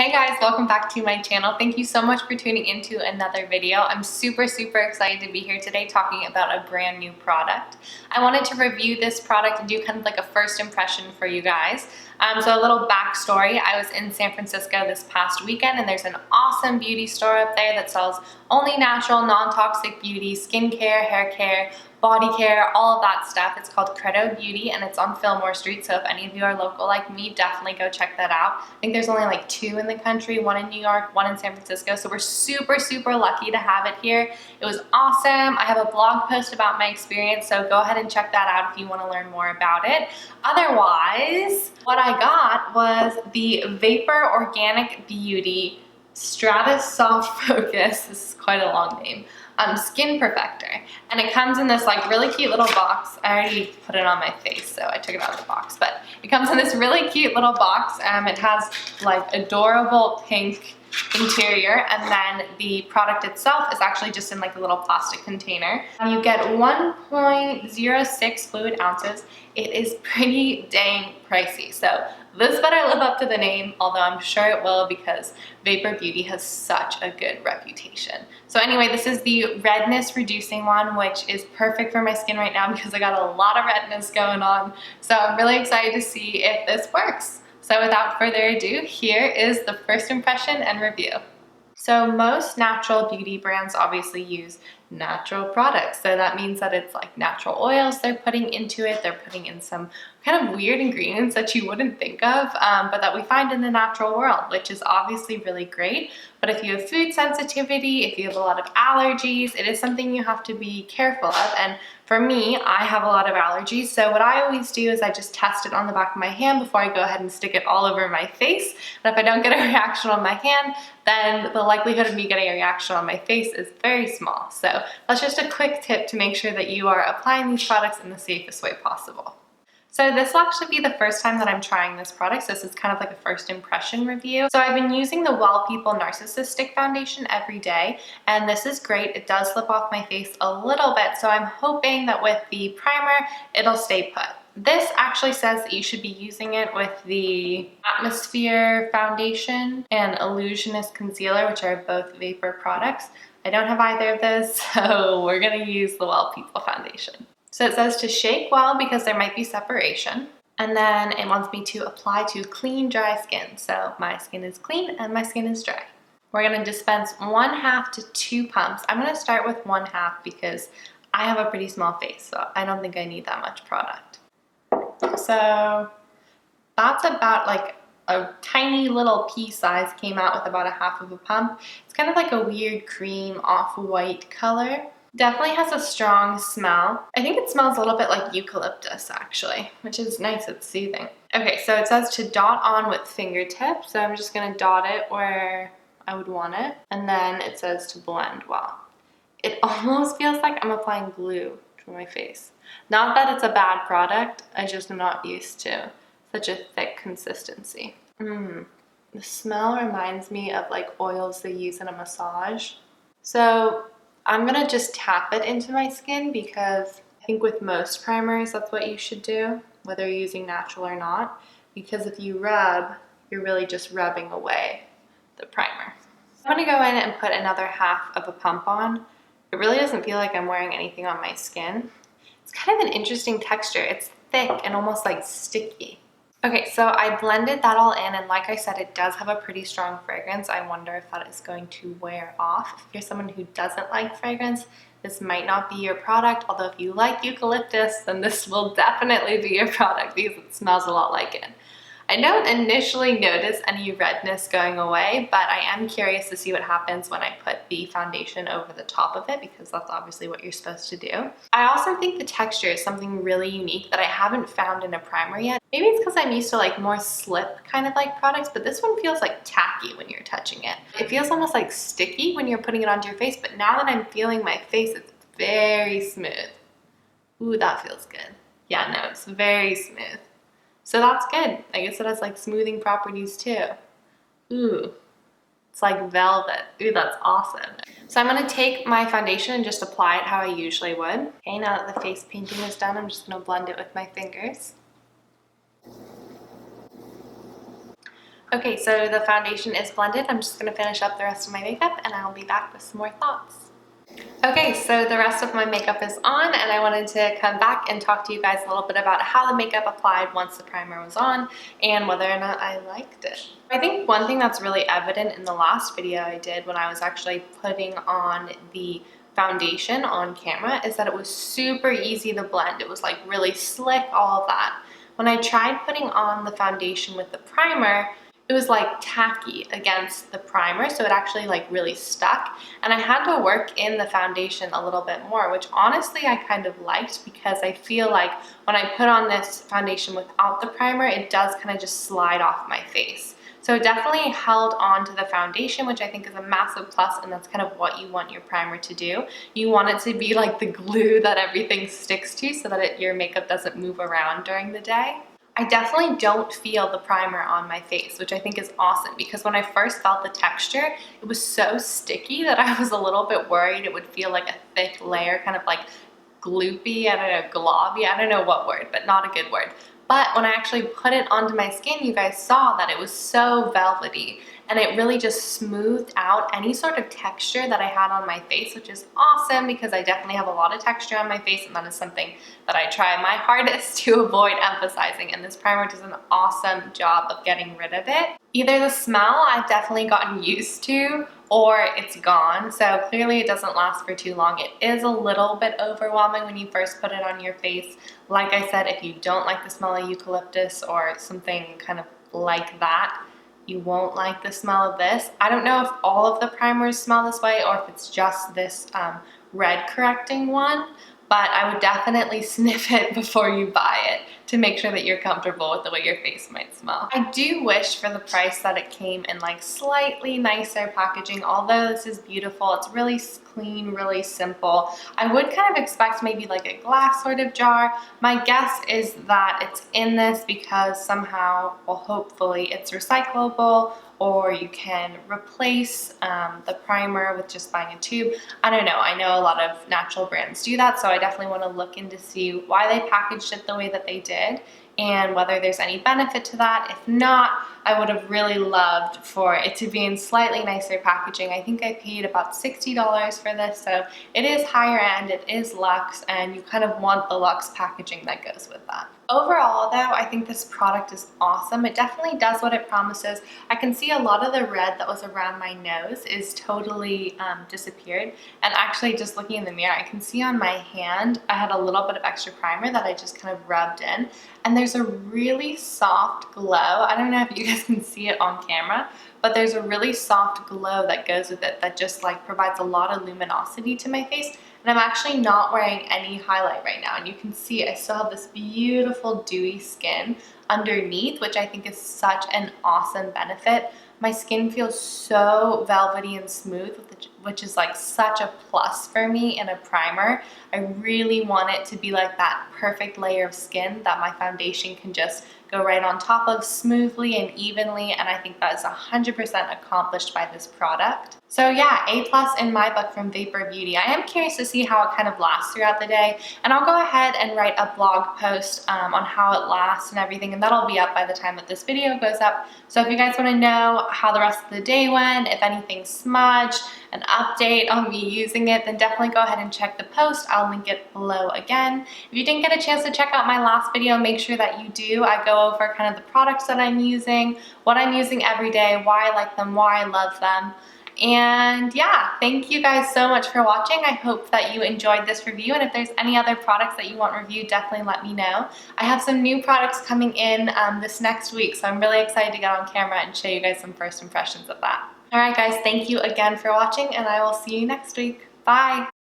Hey guys, welcome back to my channel. Thank you so much for tuning into another video. I'm super excited to be here today talking about a brand new product. I wanted to review this product and do kind of like a first impression for you guys. So a little backstory, I was in San Francisco this past weekend and there's an awesome beauty store up there that sells only natural, non-toxic beauty, skincare, hair care, body care, all of that stuff. It's called Credo Beauty and it's on Fillmore Street. So if any of you are local like me, definitely go check that out. I think there's only like 2 in the country, 1 in New York, 1 in San Francisco. So we're super lucky to have it here. It was awesome. I have a blog post about my experience, so go ahead and check that out if you want to learn more about it. Otherwise, what I got was the Vapour Organic Beauty STRATUS Soft Focus. This is quite a long name. Skin Perfector, and it comes in this like really cute little box. I already put it on my face, so I took it out of the box, but it comes in this really cute little box. It has like adorable pink interior, and then the product itself is actually just in like a little plastic container. You get 1.06 fluid ounces. It is pretty dang pricey, so this better live up to the name, although I'm sure it will because Vapour Beauty has such a good reputation. So anyway, this is the redness reducing one, which is perfect for my skin right now because I got a lot of redness going on. So I'm really excited to see if this works. So without further ado, here is the first impression and review. So most natural beauty brands obviously use natural products. So that means that it's like natural oils they're putting into it. They're putting in some kind of weird ingredients that you wouldn't think of, but that we find in the natural world, which is obviously really great. But if you have food sensitivity, if you have a lot of allergies, it is something you have to be careful of. And for me, I have a lot of allergies. So what I always do is I just test it on the back of my hand before I go ahead and stick it all over my face. And if I don't get a reaction on my hand, then the likelihood of me getting a reaction on my face is very small. So that's just a quick tip to make sure that you are applying these products in the safest way possible. So this will actually be the first time that I'm trying this product. So this is kind of like a first impression review. So I've been using the Well People Narcissistic Foundation every day, and this is great. It does slip off my face a little bit, so I'm hoping that with the primer, it'll stay put. This actually says that you should be using it with the Atmosphere Foundation and Illusionist Concealer, which are both Vapour products. I don't have either of those, so we're gonna use the Well People Foundation. So it says to shake well because there might be separation. And then it wants me to apply to clean, dry skin. So my skin is clean and my skin is dry. We're gonna dispense 1/2 to 2 pumps. I'm gonna start with 1/2 because I have a pretty small face, so I don't think I need that much product. So that's about like a tiny little pea size came out with about 1/2 of a pump. It's kind of like a weird cream off-white color. Definitely has a strong smell. I think it smells a little bit like eucalyptus actually, which is nice, it's soothing. Okay, so it says to dot on with fingertips. So I'm just gonna dot it where I would want it. And then it says to blend well. It almost feels like I'm applying glue to my face. Not that it's a bad product, I just am not used to such a thick consistency. The smell reminds me of like oils they use in a massage. So I'm gonna just tap it into my skin because I think with most primers, that's what you should do, whether you're using natural or not, because if you rub, you're really just rubbing away the primer. I'm gonna go in and put another 1/2 of a pump on. It really doesn't feel like I'm wearing anything on my skin. It's kind of an interesting texture. It's thick and almost like sticky. Okay, so I blended that all in, and like I said, it does have a pretty strong fragrance. I wonder if that is going to wear off. If you're someone who doesn't like fragrance, this might not be your product, although if you like eucalyptus, then this will definitely be your product because it smells a lot like it. I don't initially notice any redness going away, but I am curious to see what happens when I put the foundation over the top of it because that's obviously what you're supposed to do. I also think the texture is something really unique that I haven't found in a primer yet. Maybe it's because I'm used to like more slip kind of like products, but this one feels like tacky when you're touching it. It feels almost like sticky when you're putting it onto your face, but now that I'm feeling my face, it's very smooth. Ooh, that feels good. Yeah, no, it's very smooth. So that's good. I guess it has like smoothing properties too. Ooh, it's like velvet. Ooh, that's awesome. So I'm gonna take my foundation and just apply it how I usually would. Okay, now that the face painting is done, I'm just gonna blend it with my fingers. Okay, so the foundation is blended. I'm just gonna finish up the rest of my makeup and I'll be back with some more thoughts. Okay, so the rest of my makeup is on and I wanted to come back and talk to you guys a little bit about how the makeup applied once the primer was on and whether or not I liked it. I think one thing that's really evident in the last video I did when I was actually putting on the foundation on camera is that it was super easy to blend. It was like really slick, all of that. When I tried putting on the foundation with the primer, it was like tacky against the primer, so it actually like really stuck, and I had to work in the foundation a little bit more, which honestly I kind of liked because I feel like when I put on this foundation without the primer, it does kind of just slide off my face. So it definitely held on to the foundation, which I think is a massive plus, and that's kind of what you want your primer to do. You want it to be like the glue that everything sticks to so that your makeup doesn't move around during the day. I definitely don't feel the primer on my face, which I think is awesome because when I first felt the texture, it was so sticky that I was a little bit worried it would feel like a thick layer, kind of like gloopy, I don't know, globby, I don't know what word, but not a good word. But when I actually put it onto my skin, you guys saw that it was so velvety and it really just smoothed out any sort of texture that I had on my face, which is awesome because I definitely have a lot of texture on my face and that is something that I try my hardest to avoid emphasizing, and this primer does an awesome job of getting rid of it. Either the smell I've definitely gotten used to or it's gone, so clearly it doesn't last for too long. It is a little bit overwhelming when you first put it on your face. Like I said, if you don't like the smell of eucalyptus or something kind of like that, you won't like the smell of this. I don't know if all of the primers smell this way or if it's just this red correcting one, but I would definitely sniff it before you buy it to make sure that you're comfortable with the way your face might smell. I do wish for the price that it came in like slightly nicer packaging. Although this is beautiful, it's really clean, really simple. I would kind of expect maybe like a glass sort of jar. My guess is that it's in this because somehow, well, hopefully it's recyclable, or you can replace the primer with just buying a tube. I don't know. I know a lot of natural brands do that, so I definitely want to look into see why they packaged it the way that they did and whether there's any benefit to that. If not, I would have really loved for it to be in slightly nicer packaging. I think I paid about $60 for this, so it is higher end, it is luxe, and you kind of want the luxe packaging that goes with that. Overall though, I think this product is awesome. It definitely does what it promises. I can see a lot of the red that was around my nose is totally disappeared, and actually just looking in the mirror, I can see on my hand I had a little bit of extra primer that I just kind of rubbed in, and there's a really soft glow. I don't know if you guys can see it on camera, but there's a really soft glow that goes with it that just like provides a lot of luminosity to my face. And I'm actually not wearing any highlight right now, and you can see I still have this beautiful dewy skin underneath, which I think is such an awesome benefit. My skin feels so velvety and smooth, which is like such a plus for me in a primer. I really want it to be like that perfect layer of skin that my foundation can just go right on top of smoothly and evenly, and I think that is 100% accomplished by this product. So yeah, A+ in my book from Vapour Beauty. I am curious to see how it kind of lasts throughout the day, and I'll go ahead and write a blog post on how it lasts and everything, and that'll be up by the time that this video goes up. So if you guys want to know how the rest of the day went, if anything smudged, an update on me using it, then definitely go ahead and check the post. I'll link it below again. If you didn't get a chance to check out my last video, make sure that you do. I go over kind of the products that I'm using, what I'm using every day, why I like them, why I love them. And yeah, thank you guys so much for watching. I hope that you enjoyed this review, and if there's any other products that you want reviewed, definitely let me know. I have some new products coming in this next week, so I'm really excited to get on camera and show you guys some first impressions of that. Alright guys, thank you again for watching, and I will see you next week. Bye!